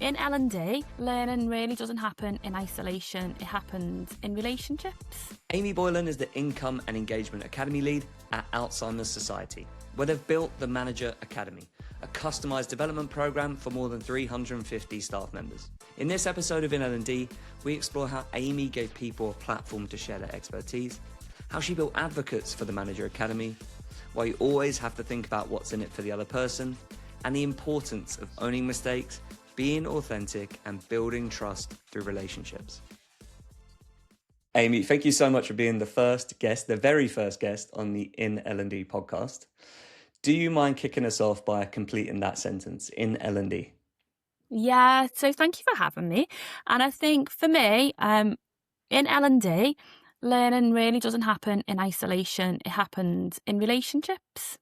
In L&D, learning really doesn't happen in isolation, it happens in relationships. Amie Boylan is the Income and Engagement Academy Lead at Alzheimer's Society, where they've built the Manager Academy, a customised development programme for more than 350 staff members. In this episode of In L&D, we explore how Amie gave people a platform to share their expertise, how she built advocates for the Manager Academy, why you always have to think about what's in it for the other person, and the importance of owning mistakes, being authentic, and building trust through relationships. Amie, thank you so much for being the very first guest on the In L&D podcast. Do you mind kicking us off by completing that sentence, in L&D? Yeah, so thank you for having me. And I think for me, in L&D, learning really doesn't happen in isolation, it happens in relationships.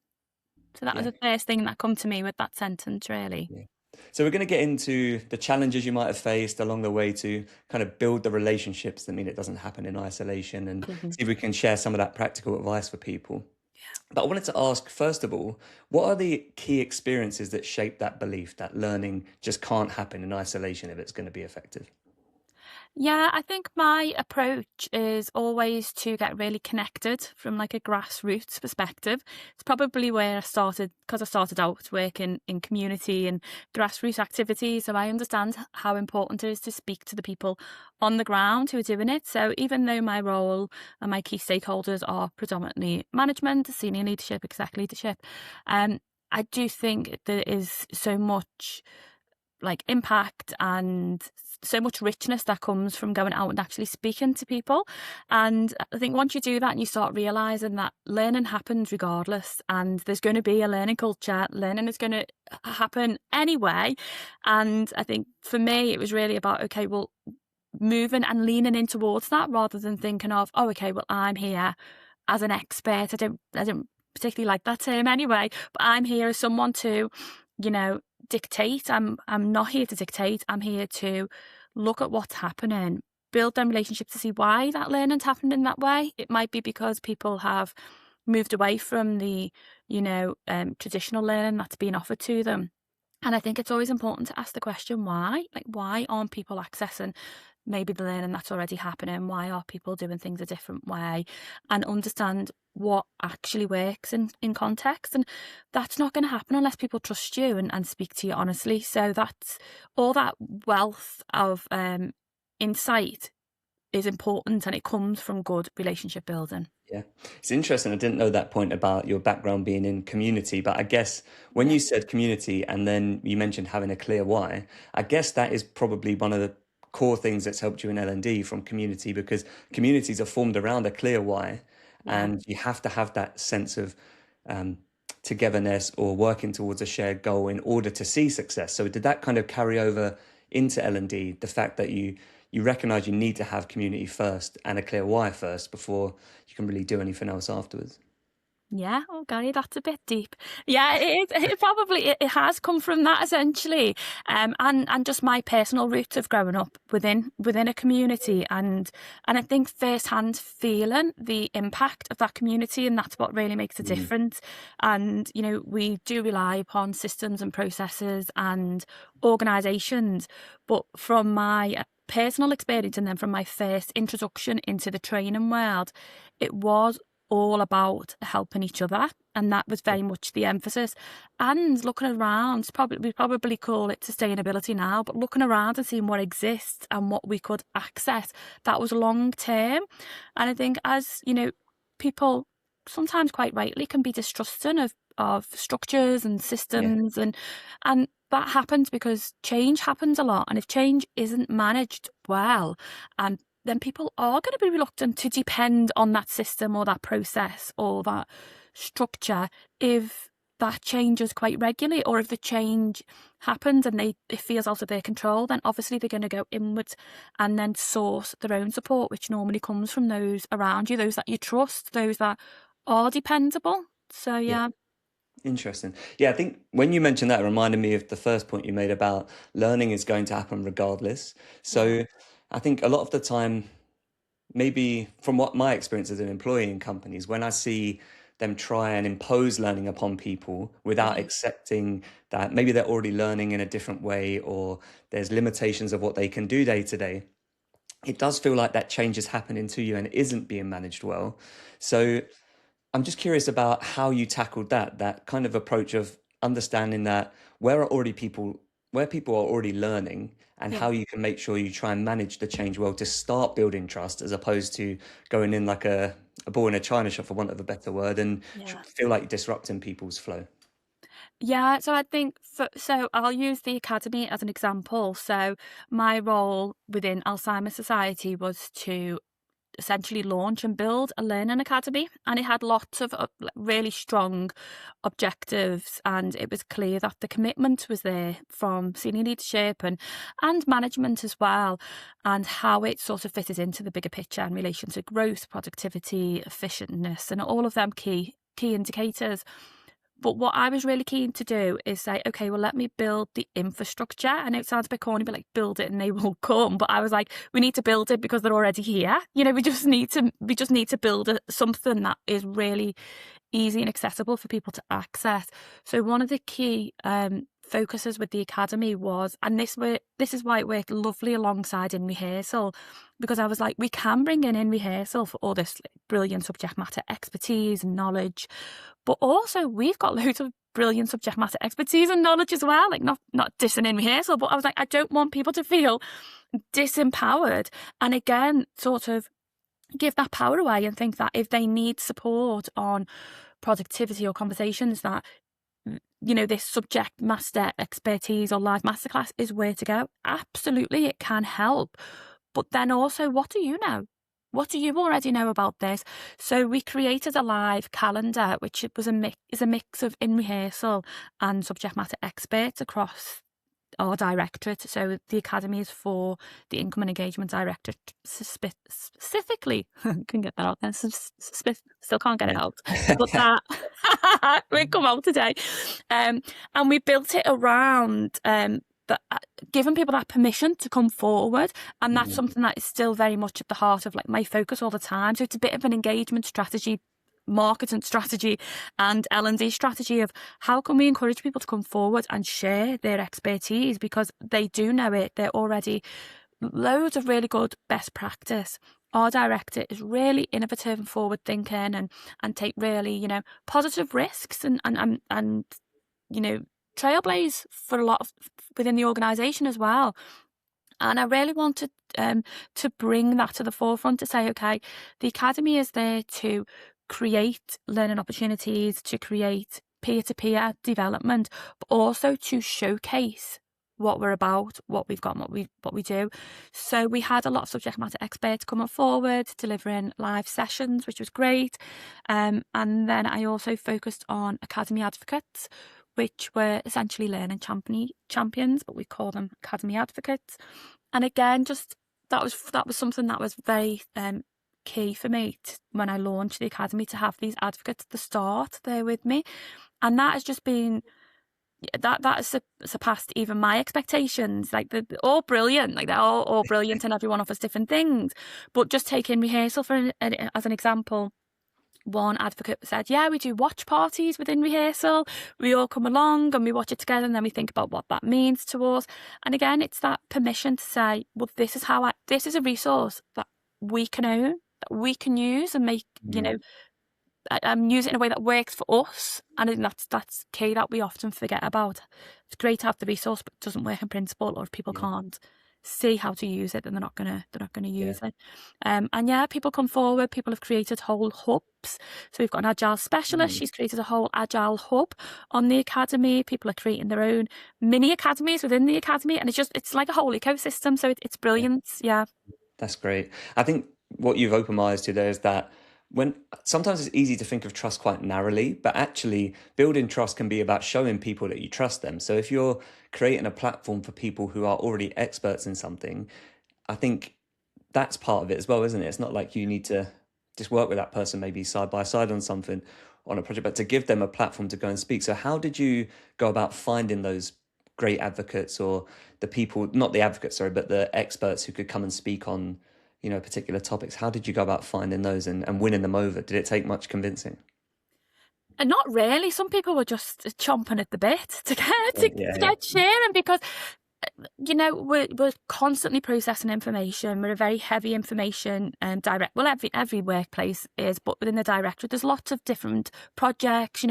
So that was the first thing that come to me with that sentence, really. Yeah. So we're going to get into the challenges you might have faced along the way to kind of build the relationships that mean it doesn't happen in isolation, and see if we can share some of that practical advice for people. But I wanted to ask, first of all, what are the key experiences that shape that belief that learning just can't happen in isolation if it's going to be effective? Yeah, I think my approach is always to get really connected from like a grassroots perspective. It's probably where I started, because I started out working in community and grassroots activities. So I understand how important it is to speak to the people on the ground who are doing it. So even though my role and my key stakeholders are predominantly management, senior leadership, exec leadership, I do think there is so much like impact and so much richness that comes from going out and actually speaking to people. And I think once you do that and you start realizing that learning happens regardless, and there's going to be a learning culture, learning is going to happen anyway. And I think for me, it was really about, okay, well, moving and leaning in towards that rather than thinking of, oh, okay, well, I'm here as an expert. I don't particularly like that term anyway, but I'm here as someone to, dictate. I'm not here to dictate. I'm here to look at what's happening, build them relationships to see why that learning's happened in that way. It might be because people have moved away from the, traditional learning that's being offered to them. And I think it's always important to ask the question, why? Like, why aren't people accessing maybe the learning that's already happening? Why are people doing things a different way? And understand what actually works in context. And that's not going to happen unless people trust you and speak to you honestly. So that's all that wealth of insight is important, and it comes from good relationship building. Yeah, it's interesting. I didn't know that point about your background being in community, but I guess when you said community and then you mentioned having a clear why, I guess that is probably one of the core things that's helped you in L&D from community, because communities are formed around a clear why, and you have to have that sense of togetherness or working towards a shared goal in order to see success. So did that kind of carry over into L&D, the fact that you recognize you need to have community first and a clear why first before you can really do anything else afterwards? Yeah, oh Gary, that's a bit deep. Yeah, it has come from that essentially, and just my personal roots of growing up within a community, and I think firsthand feeling the impact of that community, and that's what really makes a difference. And we do rely upon systems and processes and organisations, but from my personal experience and then from my first introduction into the training world, it was all about helping each other, and that was very much the emphasis. And looking around, we probably call it sustainability now, but looking around and seeing what exists and what we could access, that was long term. And I think, as people sometimes quite rightly can be distrusting of structures and systems, and that happens because change happens a lot, and if change isn't managed well, and then people are going to be reluctant to depend on that system or that process or that structure if that changes quite regularly, or if the change happens and it feels out of their control. Then obviously they're going to go inwards and then source their own support, which normally comes from those around you, those that you trust, those that are dependable. So yeah. Interesting. Yeah, I think when you mentioned that, it reminded me of the first point you made about learning is going to happen regardless. So I think a lot of the time, maybe from what my experience as an employee in companies, when I see them try and impose learning upon people without Yeah. accepting that maybe they're already learning in a different way, or there's limitations of what they can do day to day. It does feel like that change is happening to you and isn't being managed well. So I'm just curious about how you tackled that kind of approach of understanding that where are already people, where people are already learning, and Yeah. how you can make sure you try and manage the change well to start building trust, as opposed to going in like a ball in a china shop, for want of a better word, and Yeah. feel like you're disrupting people's flow. Yeah, so I think so I'll use the academy as an example. So my role within Alzheimer's Society was to essentially launch and build a learning academy, and it had lots of really strong objectives, and it was clear that the commitment was there from senior leadership and management as well, and how it sort of fitted into the bigger picture in relation to growth, productivity, efficientness, and all of them key indicators. But what I was really keen to do is say, okay, well, let me build the infrastructure. I know it sounds a bit corny, but like build it and they will come. But I was like, we need to build it because they're already here. You know, we just need to build something that is really easy and accessible for people to access. So one of the key focuses with the academy was, and this is why it worked lovely alongside in rehearsal, because I was like, we can bring in rehearsal for all this brilliant subject matter expertise and knowledge, but also we've got loads of brilliant subject matter expertise and knowledge as well. Like not dissing in rehearsal, but I was like, I don't want people to feel disempowered. And again, sort of give that power away and think that if they need support on productivity or conversations, that this subject master expertise or live masterclass is where to go. Absolutely, it can help. But then also, what do you know? What do you already know about this? So we created a live calendar, which is a mix of in rehearsal and subject matter experts across our directorate. So the academy is for the income and engagement directorate specifically. Couldn't get that out then. Still can't get it out. But that will come out today. And we built it around giving people that permission to come forward, and that's something that is still very much at the heart of like my focus all the time. So it's a bit of an engagement strategy, marketing strategy, and L&D strategy of how can we encourage people to come forward and share their expertise, because they do know it. They're already loads of really good best practice. Our director is really innovative and forward thinking, and take really positive risks and trailblaze for a lot of within the organisation as well. And I really wanted to bring that to the forefront, to say, okay, the academy is there to create learning opportunities, to create peer-to-peer development, but also to showcase what we're about, what we've got, and what we do. So we had a lot of subject matter experts coming forward, delivering live sessions, which was great. And then I also focused on academy advocates, which were essentially learning champions, but we call them academy advocates. And again, just that was something that was very key for me when I launched the academy, to have these advocates at the start there with me, and that has just been that has surpassed even my expectations. Like they're all brilliant, like they're all brilliant, and everyone offers different things. But just taking rehearsal as an example. One advocate said, yeah, we do watch parties within rehearsal. We all come along and we watch it together, and then we think about what that means to us. And again, it's that permission to say, well, this is a resource that we can own, that we can use and make, use it in a way that works for us. And I think that's key, that we often forget about. It's great to have the resource, but it doesn't work in principle, or if people can't see how to use it, then they're not gonna use it. And people come forward. People have created whole hubs. So we've got an agile specialist. She's created a whole agile hub on the academy. People are creating their own mini academies within the academy, and it's like a whole ecosystem. So it's brilliant. Yeah. That's great. I think what you've opened my eyes to there is that when sometimes it's easy to think of trust quite narrowly, but actually building trust can be about showing people that you trust them. So if you're creating a platform for people who are already experts in something, I think that's part of it as well, isn't it? It's not like you need to just work with that person maybe side by side on something, on a project, but to give them a platform to go and speak. So how did you go about finding those great advocates, or the people, not the advocates, sorry, but the experts who could come and speak on particular topics? How did you go about finding those and winning them over? Did it take much convincing? And not really. Some people were just chomping at the bit to get Yeah, to yeah, get sharing because we're constantly processing information. We're a very heavy information direct. Well, every workplace is, but within the directorate, there's lots of different projects.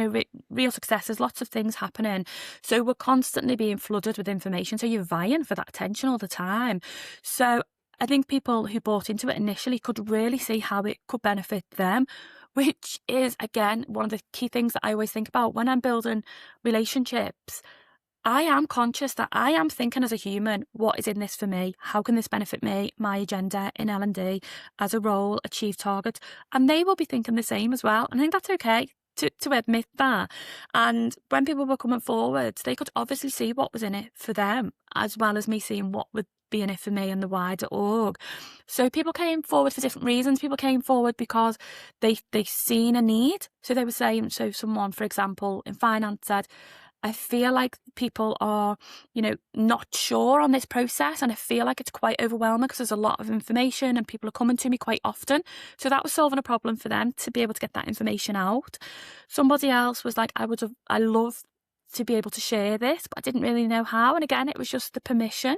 Real successes, lots of things happening. So we're constantly being flooded with information. So you're vying for that attention all the time. So I think people who bought into it initially could really see how it could benefit them, which is again one of the key things that I always think about when I'm building relationships. I am conscious that I am thinking as a human, what is in this for me? How can this benefit me, my agenda in L&D as a role, achieve targets? And they will be thinking the same as well. And I think that's okay to admit that. And when people were coming forward, they could obviously see what was in it for them, as well as me seeing what would be in it for me and the wider org. So people came forward for different reasons. People came forward because they seen a need. So they were saying, so someone, for example, in finance said, I feel like people are, not sure on this process, and I feel like it's quite overwhelming because there's a lot of information and people are coming to me quite often. So that was solving a problem for them to be able to get that information out. Somebody else was like, I love to be able to share this, but I didn't really know how. And again, it was just the permission.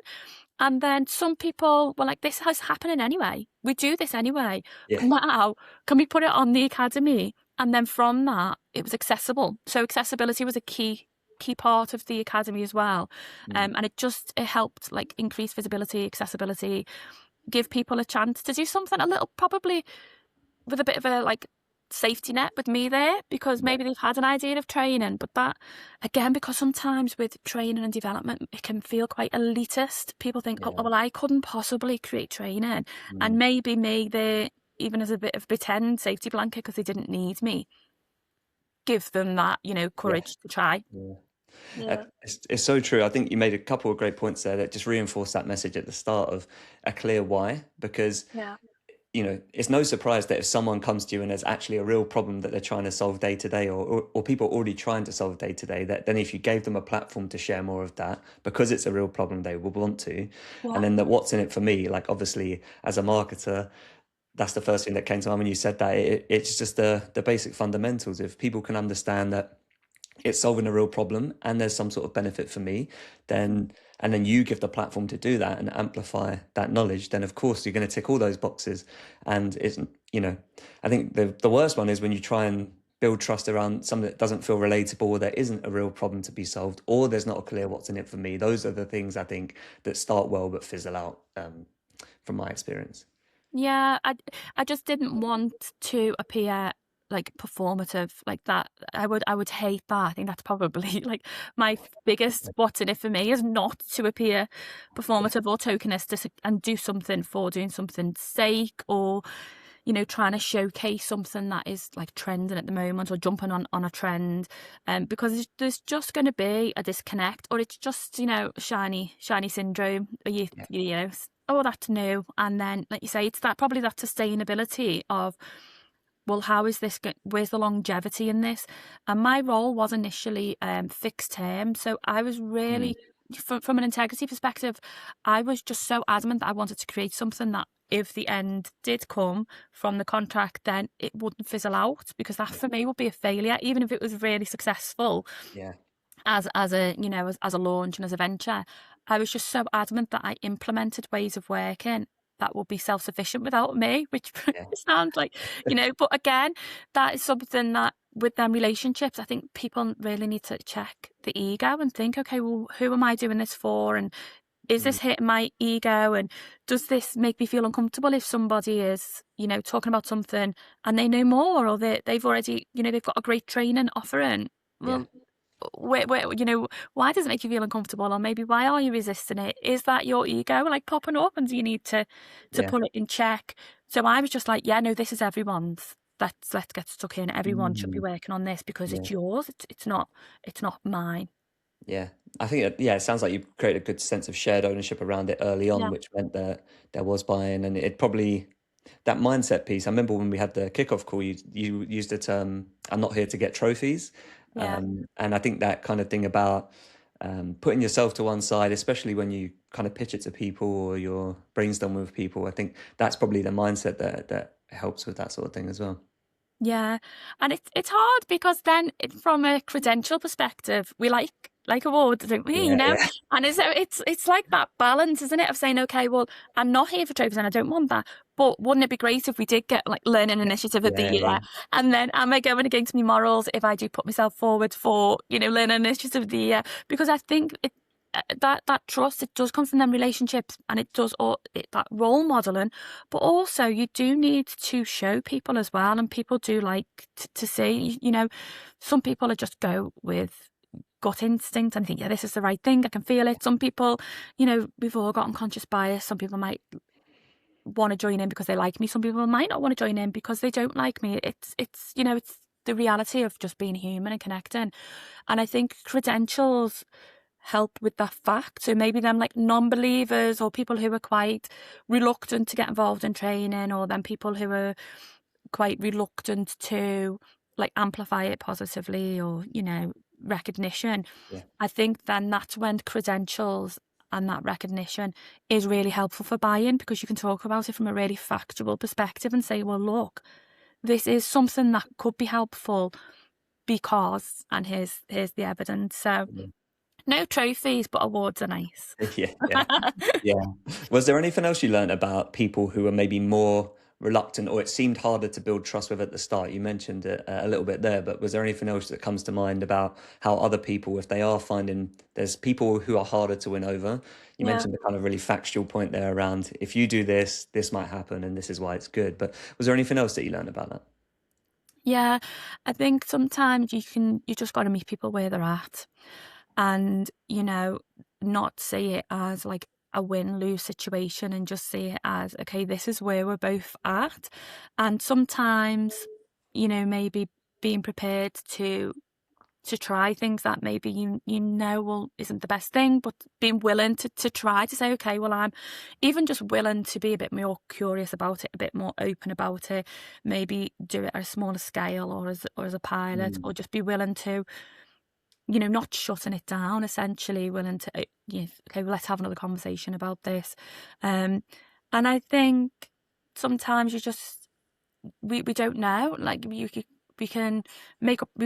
And then some people were like, this is happening anyway. We do this anyway. yeah, Now, can we put it on the academy? And then from that, it was accessible. So accessibility was a key part of the academy as well. mm, And it helped like increase visibility, accessibility, give people a chance to do something a little, probably with a bit of a like safety net with me there, because yeah, maybe they've had an idea of training, but that again, because sometimes with training and development, it can feel quite elitist. People think, oh, yeah, well, I couldn't possibly create training. mm, And maybe me there, even as a bit of pretend safety blanket, because they didn't need me, give them that, yeah, courage to try. yeah. Yeah. It's so true. I think you made a couple of great points there that just reinforce that message at the start of a clear why, because Yeah. it's no surprise that if someone comes to you and there's actually a real problem that they're trying to solve day to day, or people are already trying to solve day to day, that then if you gave them a platform to share more of that, because it's a real problem, they will want to. Yeah. And then that what's in it for me, like obviously as a marketer, that's the first thing that came to mind when you said that. It's just the basic fundamentals. If people can understand that it's solving a real problem and there's some sort of benefit for me, then and then you give the platform to do that and amplify that knowledge, then of course you're going to tick all those boxes. And it's, I think the worst one is when you try and build trust around something that doesn't feel relatable, or there isn't a real problem to be solved, or there's not a clear what's in it for me. Those are the things I think that start well but fizzle out, from my experience. Yeah, I just didn't want to appear like performative like that. I would hate that. I think that's probably like my biggest what's in it for me, is not to appear Yeah, performative or tokenistic and do something for doing something's sake, or trying to showcase something that is like trending at the moment, or jumping on a trend, because there's just going to be a disconnect, or it's just shiny syndrome. Or yeah, oh, that's new, and then like you say, it's that probably that sustainability of, well, how is this where's the longevity in this? And my role was initially fixed term, so I was mm, really, from an integrity perspective, I was just so adamant that I wanted to create something that if the end did come from the contract, then it wouldn't fizzle out, because that yeah, for me would be a failure, even if it was really successful yeah, as a as a launch and as a venture. I was just so adamant that I implemented ways of working that would be self-sufficient without me, which yeah, sounds like, but again, that is something that with them relationships, I think people really need to check the ego and think, okay, well, who am I doing this for? And is mm, this hitting my ego? And does this make me feel uncomfortable if somebody is, talking about something and they know more, or they've already, they've got a great training offering? yeah, Well, why does it make you feel uncomfortable? Or maybe why are you resisting it? Is that your ego like popping up, and do you need to yeah. put it in check? So I was just like, yeah, no, this is everyone's. Let's get stuck in. Everyone should be Mm, working on this because yeah. it's yours. It's not mine. Yeah, I think yeah, it sounds like you created a good sense of shared ownership around it early on, Yeah, which meant that there was buy-in, and it probably that mindset piece. I remember when we had the kickoff call, you used the term "I'm not here to get trophies," yeah, and I think that kind of thing about putting yourself to one side, especially when you kind of pitch it to people or you're brainstorming with people. I think that's probably the mindset that helps with that sort of thing as well. Yeah, and it's hard because then from a credential perspective, we like awards, don't we? You Yeah, know, yeah, and it's like that balance, isn't it? Of saying, okay, well, I'm not here for trophies and I don't want that, but wouldn't it be great if we did get like Learning Initiative of the yeah, yeah, Year? And then am I going against my morals if I do put myself forward for Learning Initiative of the Year? Because I think that trust, it does come from them relationships, and it does that role modeling, but also you do need to show people as well, and people do like to see, some people are just go with gut instinct and think, yeah, this is the right thing, I can feel it. Some people, we've all got unconscious bias. Some people might want to join in because they like me. Some people might not want to join in because they don't like me. It's the reality of just being human and connecting. And I think credentials help with that fact. So maybe them like non-believers, or people who are quite reluctant to get involved in training, or then people who are quite reluctant to like amplify it positively, or recognition. yeah. I think then that's when credentials and that recognition is really helpful for buy-in, because you can talk about it from a really factual perspective and say, well, look, this is something that could be helpful because, and here's the evidence. So no trophies, but awards are nice. Yeah, yeah, yeah. Was there anything else you learned about people who are maybe more reluctant, or it seemed harder to build trust with at the start? You mentioned it a little bit there, but was there anything else that comes to mind about how other people, if they are finding there's people who are harder to win over? You Yeah. mentioned the kind of really factual point there around if you do this, this might happen, and this is why it's good. But was there anything else that you learned about that? Yeah, I think sometimes you just got to meet people where they're at, and not see it as like a win-lose situation, and just see it as, okay, this is where we're both at. And sometimes maybe being prepared to try things that maybe well, isn't the best thing, but being willing to try, to say, okay, well, I'm even just willing to be a bit more curious about it, a bit more open about it, maybe do it at a smaller scale, or as a pilot, Mm, or just be willing to not shutting it down, essentially willing to okay, well, let's have another conversation about this. And I think sometimes we don't know, like we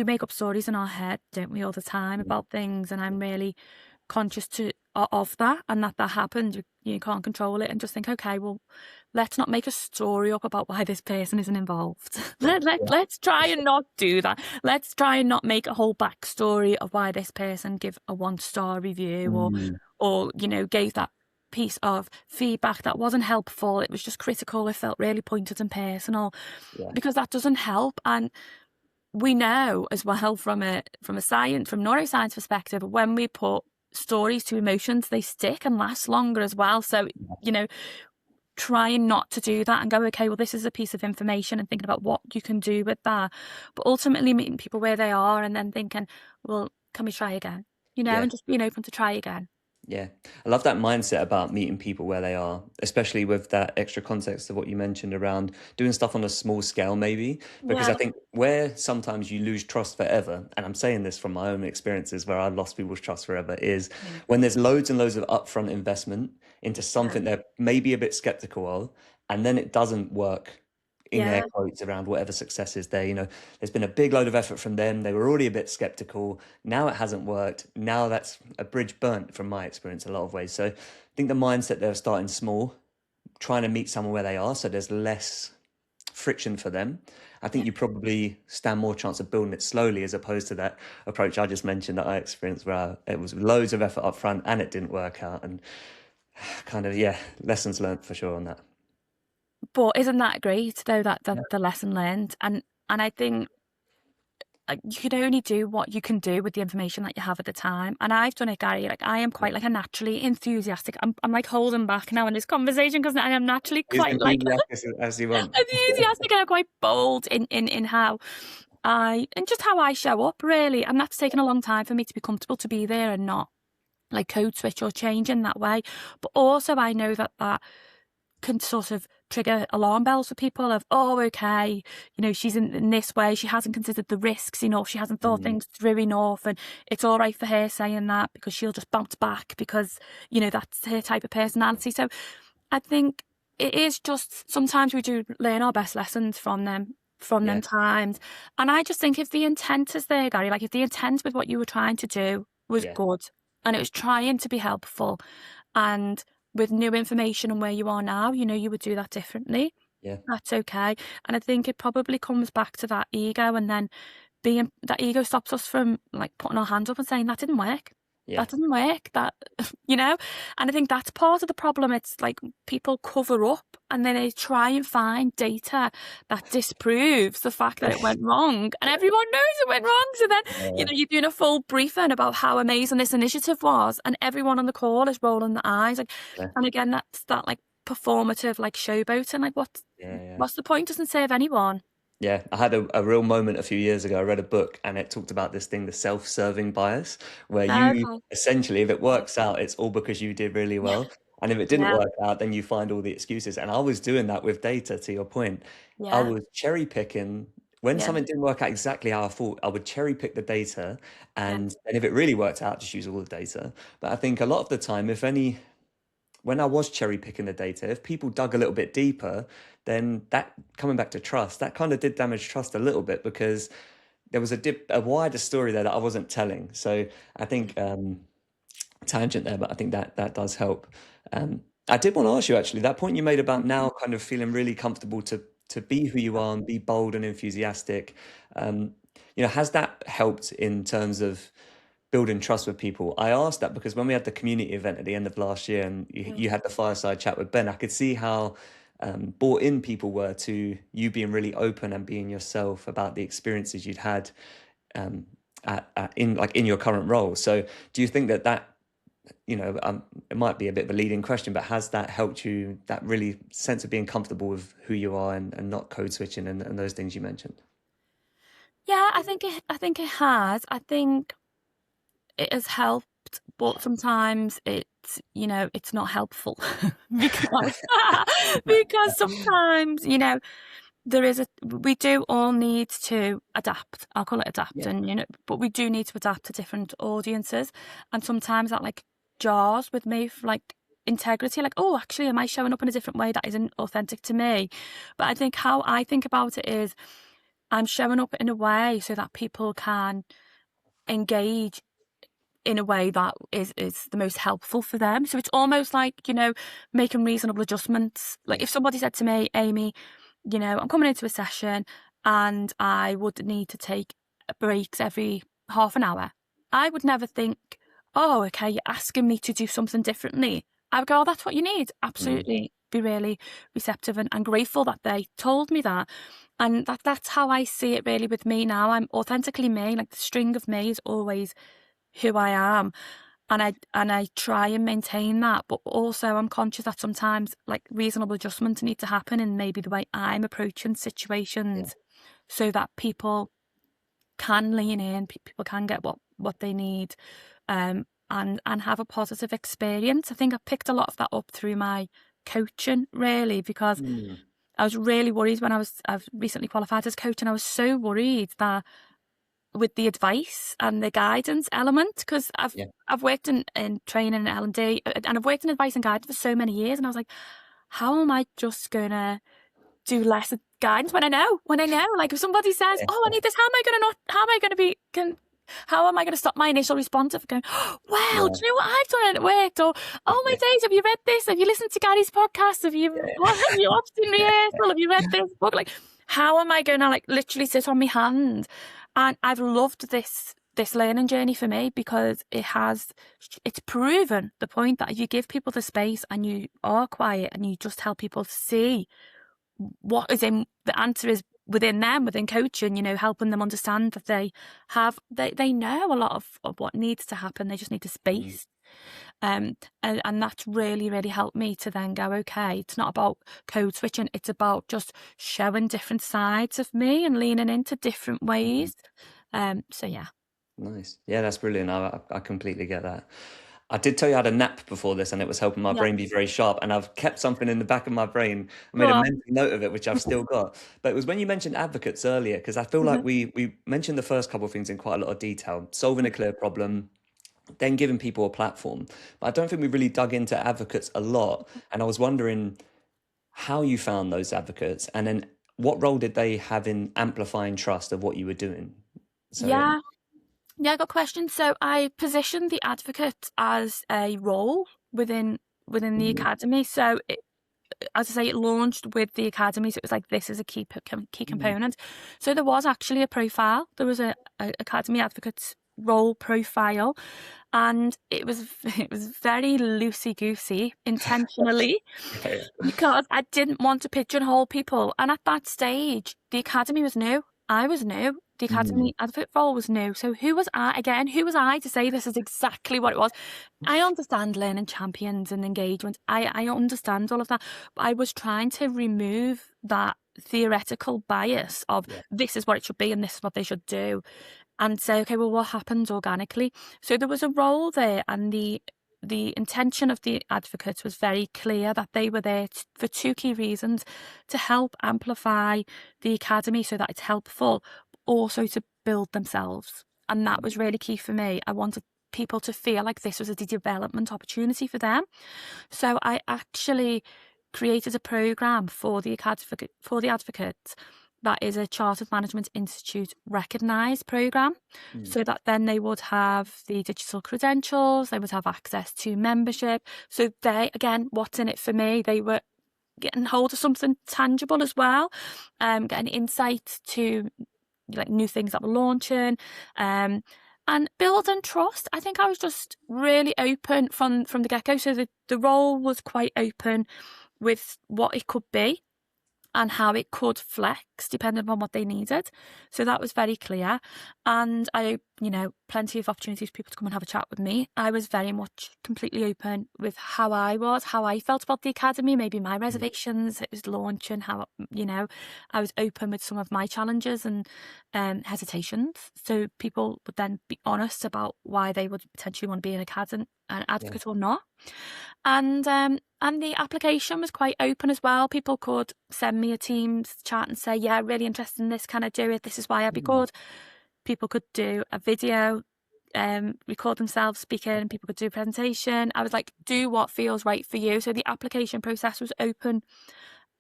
make up stories in our head, don't we, all the time mm, about things, and I'm really conscious of that, and that happened. You can't control it, and just think, okay, well, let's not make a story up about why this person isn't involved. yeah, Let's try for and sure. not do that. Let's try and not make a whole backstory of why this person give a 1-star review, Mm, or gave that piece of feedback that wasn't helpful. It was just critical. It felt really pointed and personal, yeah, because that doesn't help. And we know as well from neuroscience perspective, when we put stories to emotions, they stick and last longer as well. So, you know, trying not to do that, and go, okay, well, this is a piece of information, and thinking about what you can do with that. But ultimately meeting people where they are, and then thinking, well, can we try again? yeah. And just being open to try again. Yeah, I love that mindset about meeting people where they are, especially with that extra context of what you mentioned around doing stuff on a small scale, maybe. Because Yeah. I think where sometimes you lose trust forever, and I'm saying this from my own experiences where I've lost people's trust forever, is Yeah. when there's loads and loads of upfront investment into Yeah. something they're maybe a bit skeptical of, and then it doesn't work in air Yeah. quotes around whatever success is there. There's been a big load of effort from them. They were already a bit skeptical. Now it hasn't worked. Now that's a bridge burnt from my experience in a lot of ways. So I think the mindset they're starting small, trying to meet someone where they are, so there's less friction for them. I think Yeah. you probably stand more chance of building it slowly, as opposed to that approach I just mentioned that I experienced, where it was loads of effort up front and it didn't work out. And kind of, yeah, lessons learned for sure on that. But isn't that great though, that Yeah. the lesson learned? And I think you can only do what you can do with the information that you have at the time. And I've done it, Gary. Like, I am quite like a naturally enthusiastic. I'm like holding back now in this conversation, because I am naturally Be as quite like enthusiastic as you want. enthusiastic, and I'm quite bold in how and just how I show up, really. And that's taken a long time for me to be comfortable to be there and not like code switch or change in that way. But also I know that can sort of trigger alarm bells for people of, oh, okay, she's in this way, she hasn't considered the risks enough, she hasn't thought Mm, things through enough, and it's all right for her saying that because she'll just bounce back, because that's her type of personality. So I think it is just, sometimes we do learn our best lessons from them, from Yeah. them times. And I just think if the intent is there, Gary, like if the intent with what you were trying to do was Yeah. good and it was trying to be helpful, and with new information and where you are now, you would do that differently. Yeah. That's okay. And I think it probably comes back to that ego, and then that ego stops us from like putting our hands up and saying that didn't work. Yeah. That didn't work. That, and I think that's part of the problem. It's like people cover up and then they try and find data that disproves the fact that it went wrong, and everyone knows it went wrong. So then, Yeah. you're doing a full briefing about how amazing this initiative was, and everyone on the call is rolling their eyes. Like, Yeah. and again, that's that like performative, like showboating. Like, Yeah. what's the point? Doesn't serve anyone. Yeah, I had a real moment a few years ago. I read a book and it talked about this thing, the self-serving bias, where you Okay. essentially, if it works out, it's all because you did really Yeah. well. And if it didn't Yeah. work out, then you find all the excuses. And I was doing that with data, to your point. I Yeah. was cherry picking. When Yeah. something didn't work out exactly how I thought, I would cherry pick the data. Yeah. And if it really worked out, just use all the data. But I think a lot of the time, when I was cherry picking the data, if people dug a little bit deeper, then that, coming back to trust, that kind of did damage trust a little bit, because there was a wider story there that I wasn't telling. So I think tangent there, but I think that does help. I did want to ask you, actually, that point you made about now kind of feeling really comfortable to be who you are and be bold and enthusiastic. Has that helped in terms of building trust with people? I asked that because when we had the community event at the end of last year and you had the fireside chat with Ben, I could see how bought in people were to you being really open and being yourself about the experiences you'd had in your current role. So do you think that it might be a bit of a leading question, but has that helped you, that really sense of being comfortable with who you are and not code switching and those things you mentioned? Yeah, I think it has. I think it has helped, but sometimes it's not helpful because because sometimes, we do all need to adapt. I'll call it adapt, Yeah. and but we do need to adapt to different audiences, and sometimes that like jars with me for like integrity, like, oh, actually, am I showing up in a different way that isn't authentic to me? But I think how I think about it is I'm showing up in a way so that people can engage in a way that is the most helpful for them. So it's almost like, making reasonable adjustments. Like Yeah. if somebody said to me, Amie, I'm coming into a session and I would need to take breaks every half an hour, I would never think, oh, okay, you're asking me to do something differently. I would go, oh, that's what you need. Mm. Absolutely. Be really receptive and grateful that they told me that. And that's how I see it really with me now. I'm authentically me. Like the string of me is always who I am. And I try and maintain that, but also I'm conscious that sometimes like reasonable adjustments need to happen in maybe the way I'm approaching Yeah. situations, so that people can lean in, people can get what they need, and have a positive experience. I think I picked a lot of that up through my coaching, really, because Mm. I was really worried when I've recently qualified as coach, and I was so worried that with the advice and the guidance element, because Yeah. I've worked in training in L&D, and I've worked in advice and guidance for so many years, and I was like, how am I just gonna do less guidance when I know? Like if somebody says, "Oh, I need this," how am I gonna stop my initial response of going, oh, "Well, Yeah. do you know what I've done and it worked?" Or, "Oh my days, have you read this? Have you listened to Gary's podcast? Have you watched in rehearsal? Have you read this book?" Like, how am I gonna like literally sit on my hand? And I've loved this learning journey for me, because it's proven the point that if you give people the space and you are quiet and you just help people see what is in the answer is within them, within coaching, helping them understand that they know a lot of what needs to happen. They just need the Mm. space. And that's really, really helped me to then go, okay, it's not about code switching. It's about just showing different sides of me and leaning into different ways. So yeah. Nice. Yeah, that's brilliant. I completely get that. I did tell you I had a nap before this and it was helping my Yeah. brain be very sharp. And I've kept something in the back of my brain. I Go made a on. mental note of it, which I've still got. But it was when you mentioned advocates earlier, because I feel like Mhm. we mentioned the first couple of things in quite a lot of detail, solving a clear problem, then giving people a platform. But I don't think we really dug into advocates a lot. And I was wondering how you found those advocates, and then what role did they have in amplifying trust of what you were doing? So Yeah. Yeah, good question. So I positioned the advocate as a role within the academy. So as I say, it launched with the academy, so it was like this is a key component. So there was actually a profile. There was a academy advocate's role profile, and it was it was very loosey goosey intentionally yeah, because I didn't want to pigeonhole people. And at that stage, the academy was new. I was new. The mm, academy advocate role was new. So who was I again? Who was I to say this is exactly what it was? I understand learning champions and engagement. I understand all of that. But I was trying to remove that theoretical bias of yeah, this is what it should be and this is what they should do, and say, okay, well, what happens organically? So there was a role there, and the intention of the advocates was very clear that they were there for two key reasons: to help amplify the academy so that it's helpful, but also to build themselves. And that was really key for me. I wanted people to feel like this was a development opportunity for them. So I actually created a program for the advocates that is a Chartered Management Institute recognised program, mm, so that then they would have the digital credentials, they would have access to membership. So they, again, what's in it for me? They were getting hold of something tangible as well, getting insight to like new things that were launching, and building trust. I think I was just really open from the get-go. So the role was quite open with what it could be and how it could flex depending on what they needed. So that was very clear. And plenty of opportunities for people to come and have a chat with me. I was very much completely open with how I felt about the academy, maybe my mm, reservations. It was launching, I was open with some of my challenges and hesitations. So people would then be honest about why they would potentially want to be an yeah, advocate or not. And the application was quite open as well. People could send me a Teams chat and say, yeah, really interested in this. Can I do it? This is why I'd be mm, good. People could do a video, record themselves speaking. People could do a presentation. I was like, do what feels right for you. So the application process was open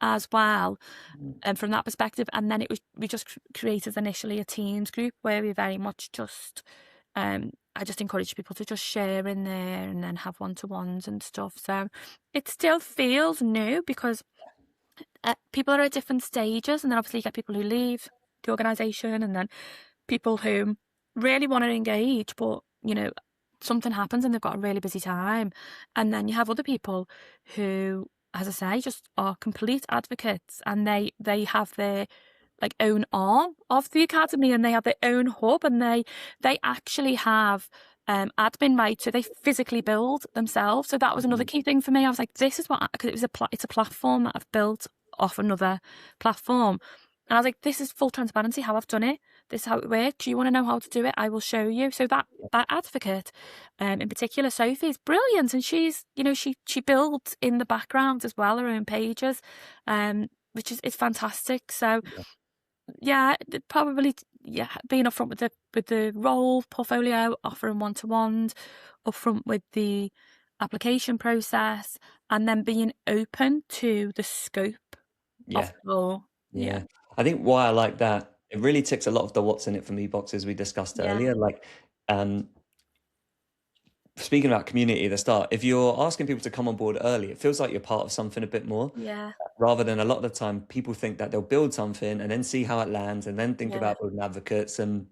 as well, mm, from that perspective. And then we just created initially a Teams group where we very much just I just encourage people to just share in there and then have one-to-ones and stuff. So it still feels new because people are at different stages, and then obviously you get people who leave the organisation, and then people who really want to engage, but something happens and they've got a really busy time, and then you have other people who, as I say, just are complete advocates, and they have their like own arm of the academy, and they have their own hub, and they actually have admin rights, so they physically build themselves. So that was another mm, key thing for me. I was like, this is what, because it's a platform that I've built off another platform, and I was like, this is full transparency how I've done it. This is how it works. Do you want to know how to do it? I will show you. So that advocate, in particular, Sophie, is brilliant, and she's she builds in the background as well her own pages, which is fantastic. So yeah, yeah, probably, yeah, being upfront with the role portfolio, offering one-to-ones, upfront with the application process, and then being open to the scope of yeah, the role. Yeah, yeah. I think why I like that, it really ticks a lot of the what's in it for me boxes we discussed yeah, earlier. Like, um, speaking about community at the start, if you're asking people to come on board early, it feels like you're part of something a bit more, yeah, rather than a lot of the time people think that they'll build something and then see how it lands and then think yeah, about building advocates, and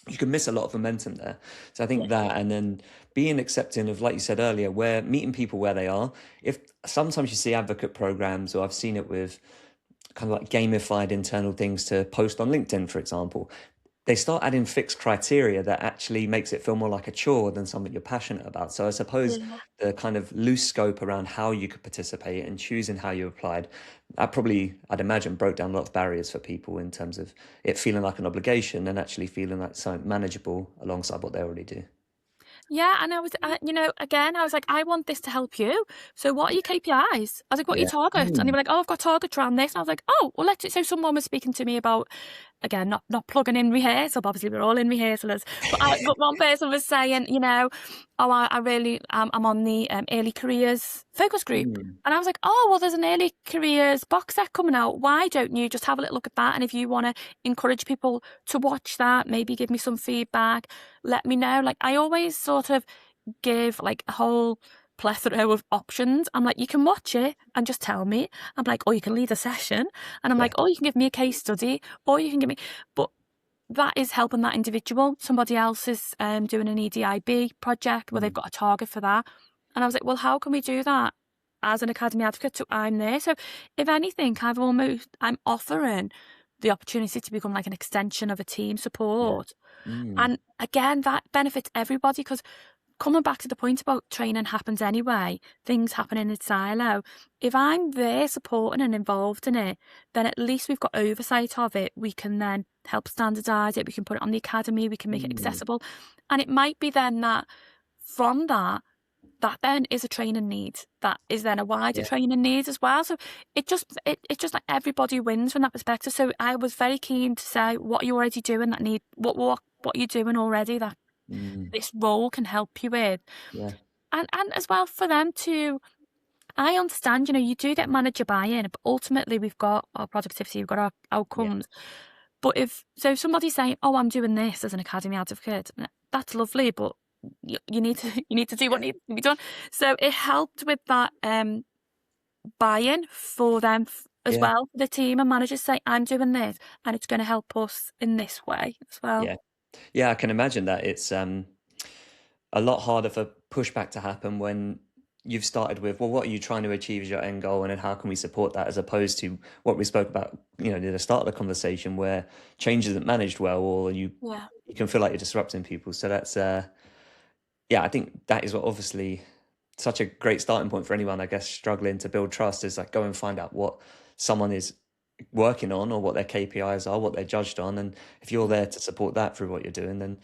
you can miss a lot of momentum there. So I yeah, think that, and then being accepting of, like you said earlier, where meeting people where they are. If sometimes you see advocate programs, or I've seen it with kind of like gamified internal things to post on LinkedIn, for example, they start adding fixed criteria that actually makes it feel more like a chore than something you're passionate about. So I suppose yeah. the kind of loose scope around how you could participate and choosing how you applied, that probably, I'd imagine, broke down a lot of barriers for people in terms of it feeling like an obligation and actually feeling like something manageable alongside what they already do. Yeah, and again, I was like, I want this to help you. So what are your KPIs? I was like, what are your Yeah. targets? And they Mm. were like, oh, I've got targets around this. And I was like, oh, well, so someone was speaking to me about again, not plugging in rehearsal, but obviously we're all in rehearsals. But one person was saying, oh, I really, I'm on the early careers focus group. Mm. And I was like, oh, well, there's an early careers box set coming out. Why don't you just have a little look at that? And if you want to encourage people to watch that, maybe give me some feedback, let me know. Like, I always sort of give like a whole plethora of options. I'm like, you can watch it and just tell me. I'm like, or you can lead a session. And I'm Yeah. like, oh, you can give me a case study, or you can give me, but that is helping that individual. Somebody else is doing an EDIB project where they've got a target for that. And I was like, well, how can we do that as an academy advocate? So I'm there. So if anything, I'm offering the opportunity to become like an extension of a team Yeah. support. Mm. And again, that benefits everybody, because coming back to the point about training happens anyway, things happen in its silo. If I'm there supporting and involved in it, then at least we've got oversight of it. We can then help standardise it. We can put it on the academy. We can make it Mm. accessible. And it might be then that from that then is a training need. That is then a wider Yeah. training need as well. So it's just like everybody wins from that perspective. So I was very keen to say, what are you already doing that need, what are you doing already that Mm. this role can help you with? Yeah. And as well for them to, I understand, you do get manager buy-in, but ultimately we've got our productivity, we've got our Yeah. outcomes. But if somebody's saying, oh, I'm doing this as an academy advocate, that's lovely, but you need to do what needs to be done. So it helped with that buy-in for them as Yeah. well. The team and managers say, I'm doing this and it's going to help us in this way as well. Yeah. Yeah, I can imagine that it's a lot harder for pushback to happen when you've started with, well, what are you trying to achieve as your end goal, and then how can we support that, as opposed to what we spoke about, near the start of the conversation, where change isn't managed well, or you Yeah. can feel like you're disrupting people. So that's yeah, I think that is what obviously such a great starting point for anyone, I guess, struggling to build trust, is like, go and find out what someone is working on, or what their KPIs are, what they're judged on. And if you're there to support that through what you're doing, then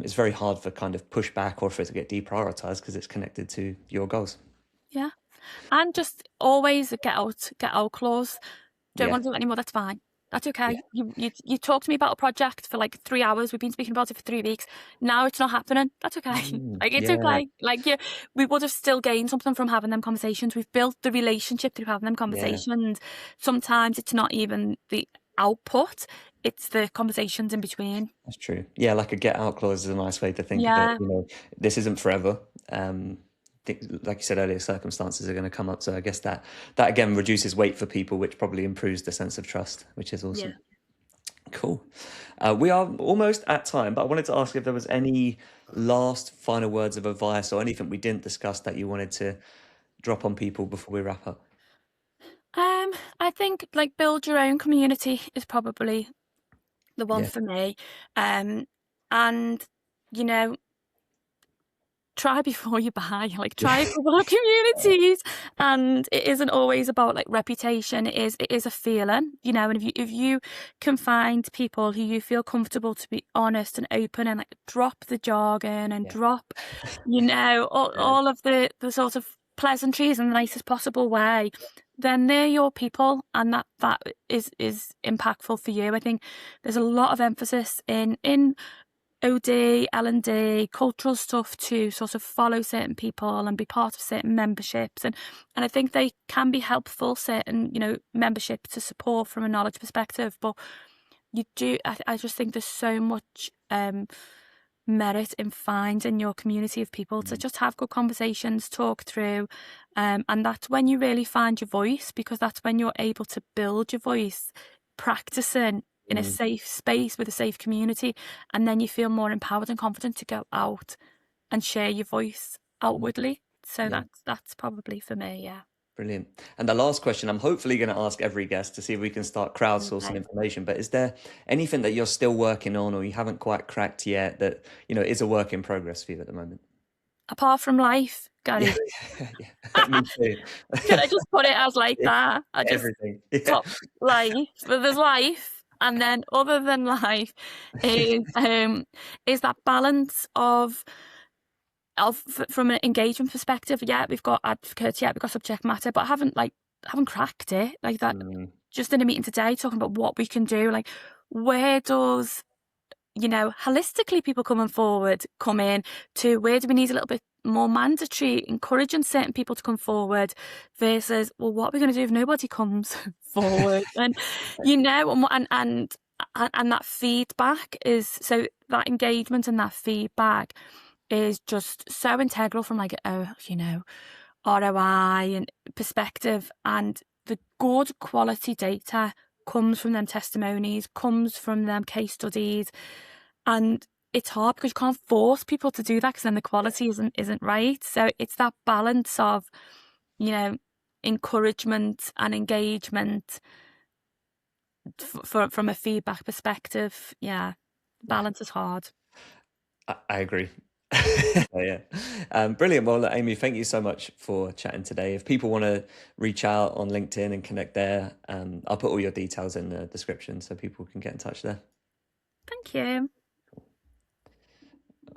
it's very hard for kind of pushback or for it to get deprioritized, because it's connected to your goals. Yeah. And just always get out clause. Don't Yeah, want to do it anymore, that's fine. That's yeah, okay. You talked to me about a project for like 3 hours. We've been speaking about it for 3 weeks. Now it's not happening. That's okay. Like, it's yeah, okay. Like, yeah, we would have still gained something from having them conversations. We've built the relationship through having them yeah. conversations. Sometimes it's not even the output, it's the conversations in between. That's true. Yeah, like a get out clause is a nice way to think of it. Yeah. This isn't forever. Like you said earlier, circumstances are going to come up. So I guess that again reduces weight for people, which probably improves the sense of trust, which is Yeah. awesome. Cool. We are almost at time, but I wanted to ask if there was any last final words of advice or anything we didn't discuss that you wanted to drop on people before we wrap up. I think like build your own community is probably the one Yeah, for me. And you know, try before you buy. Like, try a yeah, couple of communities, and it isn't always about like reputation. It is a feeling, and if you can find people who you feel comfortable to be honest and open, and like drop the jargon and yeah, drop, all of the sort of pleasantries in the nicest possible way, then they're your people, and that is impactful for you. I think there's a lot of emphasis in OD, L&D, cultural stuff to sort of follow certain people and be part of certain memberships. And I think they can be helpful, certain, membership to support from a knowledge perspective. But I just think there's so much merit in finding your community of people to mm, just have good conversations, talk through. And that's when you really find your voice, because that's when you're able to build your voice, practicing in a mm, safe space with a safe community, and then you feel more empowered and confident to go out and share your voice mm. outwardly. So Yeah, that's probably for me. Yeah. brilliant. And the last question, I'm hopefully going to ask every guest to see if we can start crowdsourcing Okay. information. But is there anything that you're still working on, or you haven't quite cracked yet, that is a work in progress for you at the moment? Apart from life, Yeah, Gary, yeah, me too. can I just put it as like Yeah, that? I just everything. Yeah, top life, but there's life, and then other than life is that balance of from an engagement perspective. Yeah, we've got advocates, yeah, we've got subject matter, but I haven't cracked it like that. mm, Just in a meeting today, talking about what we can do, like where does, holistically people coming forward come in, to where do we need a little bit more mandatory, encouraging certain people to come forward versus, well, what are we going to do if nobody comes forward? And, and that feedback is, so that engagement and that feedback is just so integral from like, ROI and perspective, and the good quality data comes from them testimonies, comes from them case studies, and it's hard because you can't force people to do that because then the quality isn't right. So it's that balance of, encouragement and engagement from a feedback perspective. Yeah, balance is hard. I agree. Yeah. Brilliant. Well, look, Amie, thank you so much for chatting today. If people want to reach out on LinkedIn and connect there, I'll put all your details in the description so people can get in touch there. Thank you.